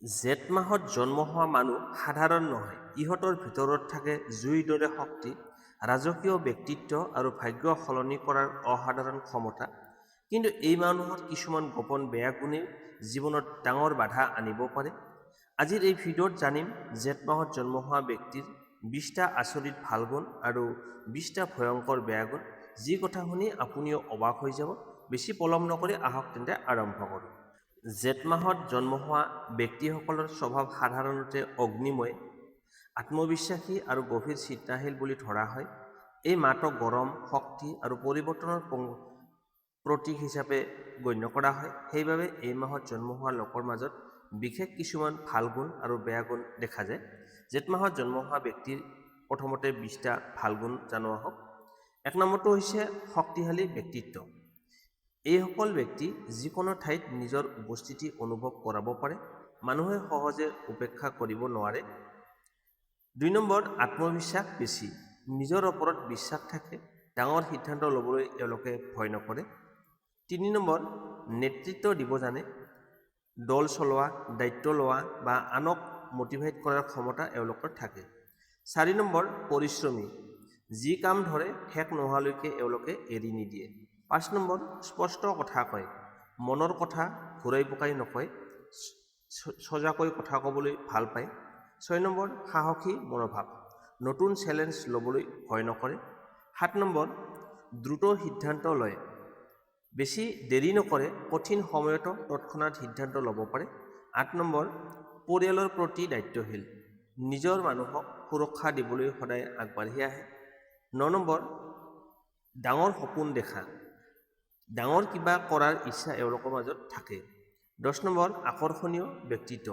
জেঠ মাহত জন্ম হোৱা মানুহ সাধাৰণ নহয়। ইহঁতৰ ভিতৰত থাকে জুইৰ দৰে শক্তি, ৰাজকীয় ব্যক্তিত্ব আৰু ভাগ্য সলনি কৰাৰ অসাধাৰণ ক্ষমতা। কিন্তু এই মানুহৰ কিছুমান গোপন বেয়া গুণে জীৱনত ডাঙৰ বাধা আনিব পাৰে। আজিৰ এই ভিডিঅ'ত জানিম জেঠ মাহত জন্ম হোৱা ব্যক্তিৰ 20টা আচৰিত ভাল গুণ আৰু 20টা ভয়ংকৰ বেয়া গুণ, যি কথা শুনি আপুনিও অবাক হৈ যাব। বেছি পলম নকৰি আহক তেন্তে আৰম্ভ কৰোঁ। জেঠ মাহত জন্ম হোৱা ব্যক্তিসকলৰ স্বভাৱ সাধাৰণতে অগ্নিময়, আত্মবিশ্বাসী আৰু গভীৰ চিন্তাশীল বুলি ধৰা হয়। এই মাহটোক গৰম, শক্তি আৰু পৰিৱৰ্তনৰ প্ৰতীক হিচাপে গণ্য কৰা হয়। সেইবাবে এই মাহত জন্ম হোৱা লোকৰ মাজত বিশেষ কিছুমান ভাল গুণ আৰু বেয়া গুণ দেখা যায়। জেঠ মাহত জন্ম হোৱা ব্যক্তিৰ প্ৰথমতে 20টা ভাল গুণ জানো আহক। 1 নম্বৰটো হৈছে শক্তিশালী ব্যক্তিত্ব। এইসকল ব্যক্তি যিকোনো ঠাইত নিজৰ উপস্থিতি অনুভৱ কৰাব পাৰে, মানুহে সহজে উপেক্ষা কৰিব নোৱাৰে। 2 নম্বৰ, আত্মবিশ্বাস বেছি। নিজৰ ওপৰত বিশ্বাস থাকে, ডাঙৰ সিদ্ধান্ত ল'বলৈ এওঁলোকে ভয় নকৰে। 3 নম্বৰ, নেতৃত্ব দিব জানে। দল চলোৱা, দায়িত্ব লোৱা বা আনক মটিভেট কৰাৰ ক্ষমতা এওঁলোকৰ থাকে। 4 নম্বৰ, পৰিশ্ৰমী। যি কাম ধৰে শেষ নোহোৱালৈকে এওঁলোকে এৰি নিদিয়ে। 5 নম্বৰ, স্পষ্ট কথা কয়। মনৰ কথা ঘূৰাই পকাই নকয়, সজাকৈ কথা ক'বলৈ ভাল পায়। 6 নম্বৰ, সাহসী মনোভাৱ। নতুন চেলেঞ্জ ল'বলৈ ভয় নকৰে। 7 নম্বৰ, দ্ৰুত সিদ্ধান্ত লয়। বেছি দেৰি নকৰে, কঠিন সময়তো তৎক্ষণাত সিদ্ধান্ত ল'ব পাৰে। 8 নম্বৰ, পৰিয়ালৰ প্ৰতি দায়িত্বশীল। নিজৰ মানুহক সুৰক্ষা দিবলৈ সদায় আগবাঢ়ি আহে। 9 নম্বৰ, ডাঙৰ সপোন দেখা। ডাঙৰ কিবা কৰাৰ ইচ্ছা এওঁলোকৰ মাজত থাকে। 10 নম্বৰ, আকৰ্ষণীয় ব্যক্তিত্ব।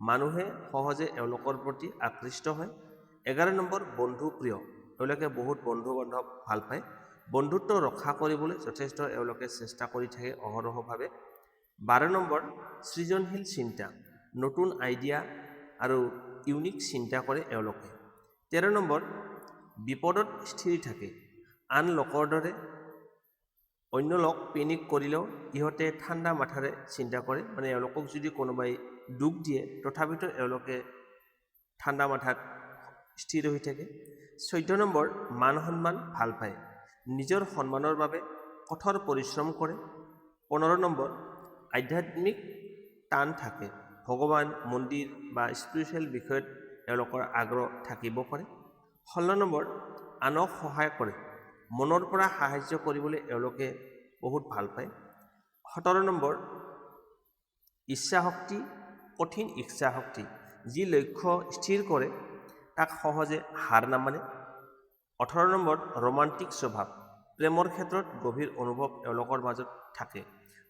মানুহে সহজে এওঁলোকৰ প্ৰতি আকৃষ্ট হয়। 11 নম্বৰ, বন্ধুপ্ৰিয়। এওঁলোকে বহুত বন্ধু বান্ধৱ ভাল পায়। বন্ধুত্ব ৰক্ষা কৰিবলৈ যথেষ্ট এওঁলোকে চেষ্টা কৰি থাকে অহৰহভাৱে। 12 নম্বৰ, সৃজনশীল চিন্তা। নতুন আইডিয়া আৰু ইউনিক চিন্তা কৰে এওঁলোকে। 13 নম্বৰ, বিপদত স্থিৰ থাকে। আন লোকৰ দৰে অন্য লোক পেনিক কৰিলেও ইহঁতে ঠাণ্ডা মাথাৰে চিন্তা কৰে, মানে এওঁলোকক যদি কোনোবাই দুখ দিয়ে তথাপিতো এওঁলোকে ঠাণ্ডা মাথাত স্থিৰ হৈ থাকে। 14 নম্বৰ, মান সন্মান ভাল পায়। নিজৰ সন্মানৰ বাবে কঠোৰ পৰিশ্ৰম কৰে। 15 নম্বৰ, আধ্যাত্মিক টান থাকে। ভগৱান, মন্দিৰ বা স্পিৰিচুৱেল বিষয়ত এওঁলোকৰ আগ্ৰহ থাকিব পাৰে। 16 নম্বৰ, আনক সহায় কৰে। মনৰ পৰা সাহায্য কৰিবলৈ এওঁলোকে বহুত ভাল পায়। 17 নম্বৰ, ইচ্ছাশক্তি, কঠিন ইচ্ছাশক্তি। যি লক্ষ্য স্থিৰ কৰে তাক সহজে হাৰ নামানে। 18 নম্বৰ, ৰোমান্টিক স্বভাৱ। প্ৰেমৰ ক্ষেত্ৰত গভীৰ অনুভৱ এওঁলোকৰ মাজত থাকে।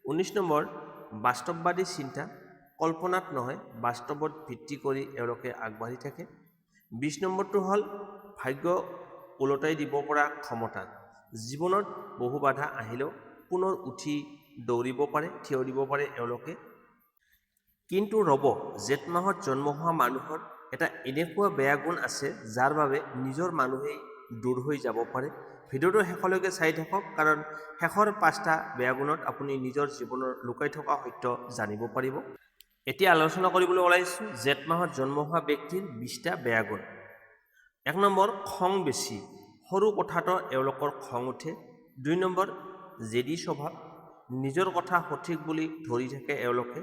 19 নম্বৰ, বাস্তৱবাদী চিন্তা। কল্পনাত নহয়, বাস্তৱত ভিত্তি কৰি এওঁলোকে আগবাঢ়ি থাকে। 20 নম্বৰটো হ'ল ভাগ্য ওলটাই দিব পৰা ক্ষমতা। জীৱনত বহু বাধা আহিলেও পুনৰ উঠি দৌৰিব পাৰে, থিয় দিব পাৰে এওঁলোকে। কিন্তু ৰ'ব, জেঠ মাহত জন্ম হোৱা মানুহৰ এটা এনেকুৱা বেয়া গুণ আছে যাৰ বাবে নিজৰ মানুহেই দূৰ হৈ যাব পাৰে। ভিডিঅ'টো শেষলৈকে চাই থাকক, কাৰণ শেষৰ 5টা বেয়া গুণত আপুনি নিজৰ জীৱনৰ লুকাই থকা সত্য জানিব পাৰিব। এতিয়া আলোচনা কৰিবলৈ ওলাইছোঁ জেঠ মাহত জন্ম হোৱা ব্যক্তিৰ 20টা বেয়া গুণ। 1 নম্বৰ, খং বেছি। সৰু কথাতো এওঁলোকৰ খং উঠে। 2 নম্বৰ, জেদী স্বভাৱ। নিজৰ কথা সঠিক বুলি ধৰি থাকে এওঁলোকে।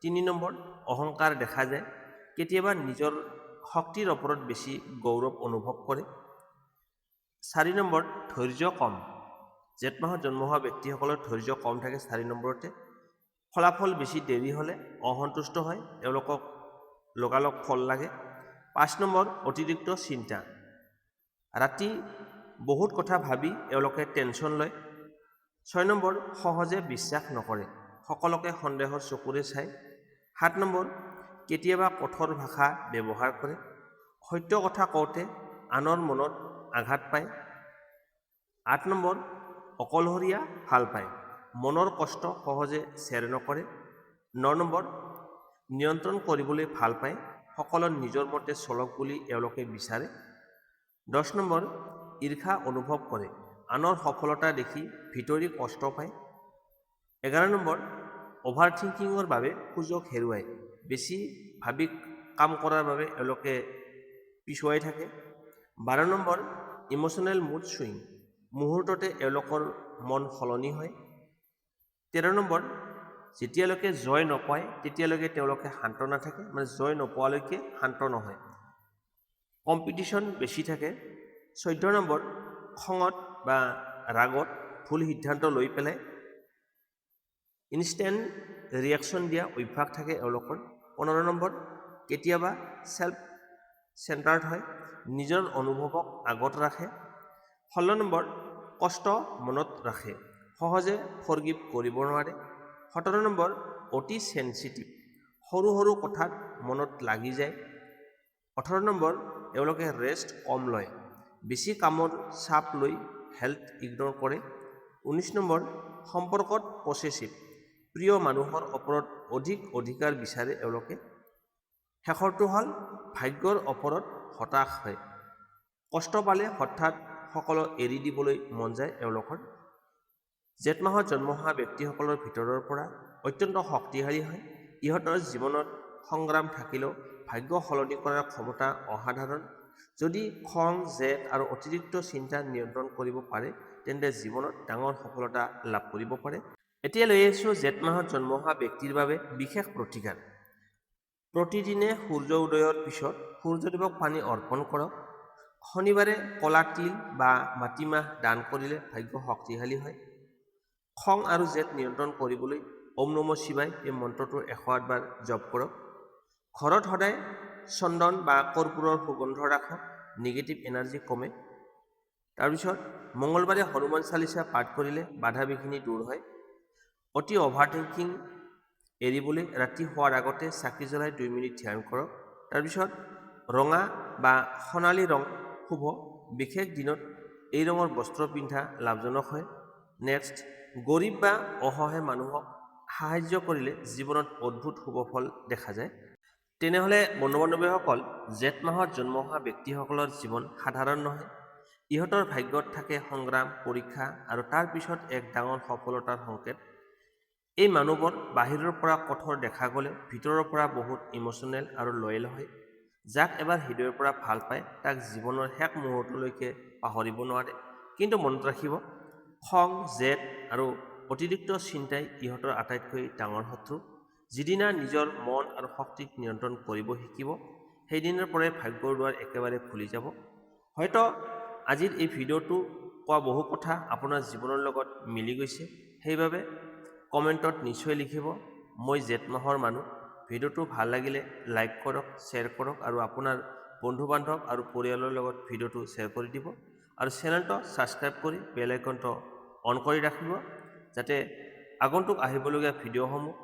3 নম্বৰ, অহংকাৰ দেখা যায়। কেতিয়াবা নিজৰ শক্তিৰ ওপৰত বেছি গৌৰৱ অনুভৱ কৰে। 4 নম্বৰ, ধৈৰ্য কম। জেঠ মাহত জন্ম হোৱা ব্যক্তিসকলৰ ধৈৰ্য কম থাকে 4 নম্বৰতে। ফলাফল বেছি দেৰি হ'লে অসন্তুষ্ট হয়, এওঁলোকক লগালগ ফল লাগে। 5 নম্বৰ, অতিৰিক্ত চিন্তা। ৰাতি বহুত কথা ভাবি এওঁলোকে টেনশ্যন লয়। 6 নম্বৰ, সহজে বিশ্বাস নকৰে, সকলোকে সন্দেহৰ চকুৰে চায়। 7 নম্বৰ, কেতিয়াবা কঠোৰ ভাষা ব্যৱহাৰ কৰে। সত্য কথা কওঁতে আনৰ মনত আঘাত পায়। 8 নম্বৰ, অকলশৰীয়া ভাল পায়। মনৰ কষ্ট সহজে শ্বেয়াৰ নকৰে। 9 নম্বৰ, নিয়ন্ত্ৰণ কৰিবলৈ ভাল পায়। সকলো নিজৰ মতে চলক বুলি এওঁলোকে বিচাৰে। 10 নম্বৰ, ঈৰ্ষা অনুভৱ কৰে। আনৰ সফলতা দেখি ভিতৰি কষ্ট পায়। 11 নম্বৰ, অভাৰ থিংকিঙৰ বাবে সুযোগ হেৰুৱায়। বেছি ভাবি কাম কৰাৰ বাবে এওঁলোকে পিছুৱাই থাকে। 12 নম্বৰ ইমোশ্যনেল মুড ছুইং, মুহূৰ্ততে এওঁলোকৰ মন সলনি হয়। 13 নম্বৰ যেতিয়ালৈকে জয় নপায় তেতিয়ালৈকে তেওঁলোকে শান্ত নাথাকে, মানে জয় নোপোৱালৈকে শান্ত নহয়। কম্পিটিশ্যন বেছি থাকে। 14 নম্বৰ খঙত বা ৰাগত ভুল সিদ্ধান্ত লৈ পেলাই ইনষ্টেণ্ট ৰিয়েকশ্যন দিয়া অভ্যাস থাকে এওঁলোকৰ। 15 নম্বৰ কেতিয়াবা চেল্ফ চেণ্টাৰ্ড হয়, নিজৰ অনুভৱক আগত ৰাখে। 16 নম্বৰ কষ্ট মনত ৰাখে, সহজে ফৰগিভ কৰিব নোৱাৰে। 17 নম্বৰ অতি চেঞ্চিটিভ, সৰু সৰু কথাত মনত লাগি যায়। 18 নম্বৰ এওঁলোকে ৰেষ্ট কম লয়, বেছি কামৰ চাপ লৈ হেল্থ ইগন'ৰ কৰে। 19 নম্বৰ সম্পৰ্কত পছেচিভ, প্ৰিয় মানুহৰ ওপৰত অধিক অধিকাৰ বিচাৰে এওঁলোকে। শেষৰটো হ'ল ভাগ্যৰ ওপৰত হতাশ হয়, কষ্ট পালে হঠাৎ সকলো এৰি দিবলৈ মন যায় এওঁলোকৰ। জেঠ মাহত জন্ম হোৱা ব্যক্তিসকলৰ ভিতৰৰ পৰা অত্যন্ত শক্তিশালী হয়। ইহঁতৰ জীৱনত সংগ্ৰাম থাকিলেও ভাগ্য সলনি কৰাৰ ক্ষমতা অসাধাৰণ। যদি খং, জেদ আৰু অতিৰিক্ত চিন্তা নিয়ন্ত্ৰণ কৰিব পাৰে তেন্তে জীৱনত ডাঙৰ সফলতা লাভ কৰিব পাৰে। এতিয়া লৈ আহিছোঁ জেঠ মাহত জন্ম হোৱা ব্যক্তিৰ বাবে বিশেষ প্ৰতিকাৰ। প্ৰতিদিনে সূৰ্য উদয়ৰ পিছত সূৰ্যদেৱক পানী অৰ্পণ কৰক। শনিবাৰে কলা তিল বা মাটিমাহ দান কৰিলে ভাগ্য শক্তিশালী হয়। খং আৰু জেদ নিয়ন্ত্ৰণ কৰিবলৈ ওম নমঃ শিৱায় এই মন্ত্ৰটো 108 বাৰ জপ কৰক। ঘৰত সদায় চন্দন বা কৰ্পূৰৰ সুগন্ধ ৰাখক, নিগেটিভ এনাৰ্জি কমে। তাৰপিছত মঙলবাৰে হনুমান চালিচা পাঠ কৰিলে বাধা বিঘিনি দূৰ হয়। অতি অভাৰ থিংকিং এৰিবলৈ ৰাতি শোৱাৰ আগতে চাকি জ্বলাই 2 মিনিট ধ্যান কৰক। তাৰপিছত ৰঙা বা সোণালী ৰং শুভ, বিশেষ দিনত এই ৰঙৰ বস্ত্ৰ পিন্ধা লাভজনক হয়। নেক্সট, গৰীব বা অসহায় মানুহক সাহায্য কৰিলে জীৱনত অদ্ভুত শুভফল দেখা যায়। তেনেহ'লে বন্ধু বান্ধৱীসকল, জেঠ মাহত জন্ম হোৱা ব্যক্তিসকলৰ জীৱন সাধাৰণ নহয়। ইহঁতৰ ভাগ্যত থাকে সংগ্ৰাম, পৰীক্ষা আৰু তাৰ পিছত এক ডাঙৰ সফলতাৰ সংকেত। এই মানুহবোৰ বাহিৰৰ পৰা কঠোৰ দেখা গ'লেও ভিতৰৰ পৰা বহুত ইমোশ্যনেল আৰু লয়েল হয়। যাক এবাৰ হৃদয়ৰ পৰা ভাল পায় তাক জীৱনৰ শেষ মুহূৰ্তলৈকে পাহৰিব নোৱাৰে। কিন্তু মনত ৰাখিব, খং, জেদ আৰু অতিৰিক্ত চিন্তাই ইহঁতৰ আটাইতকৈ ডাঙৰ শত্ৰু। যিদিনা নিজৰ মন আৰু শক্তিক নিয়ন্ত্ৰণ কৰিব শিকিব সেইদিনৰ পৰাই ভাগ্যৰ দুৱাৰ একেবাৰে খুলি যাব। হয়তো আজিৰ এই ভিডিঅ'টো কোৱা বহু কথা আপোনাৰ জীৱনৰ লগত মিলি গৈছে, সেইবাবে কমেণ্টত নিশ্চয় লিখিব মই জেঠ মাহৰ মানুহ। ভিডিঅ'টো ভাল লাগিলে লাইক কৰক, শ্বেয়াৰ কৰক আৰু আপোনাৰ বন্ধু বান্ধৱ আৰু পৰিয়ালৰ লগত ভিডিঅ'টো শ্বেয়াৰ কৰি দিব আৰু চেনেলটো ছাবস্ক্ৰাইব কৰি বেল আইকনটো অন কৰি ৰাখিব যাতে আগন্তুক আহিবলগীয়া ভিডিঅ'সমূহ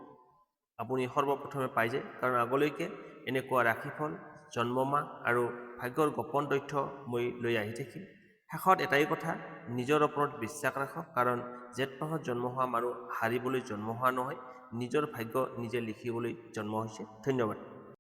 আপুনি সৰ্বপ্ৰথমে পাই যায়। কাৰণ আগলৈকে এনেকুৱা ৰাশিফল, জন্মমাহ আৰু ভাগ্যৰ গোপন তথ্য মই লৈ আহি থাকিম। শেষত এটাই কথা, নিজৰ ওপৰত বিশ্বাস ৰাখক, কাৰণ জেঠ মাহত জন্ম হোৱা মানুহ হাৰিবলৈ জন্ম হোৱা নহয়, নিজৰ ভাগ্য নিজে লিখিবলৈ জন্ম হৈছে। ধন্যবাদ।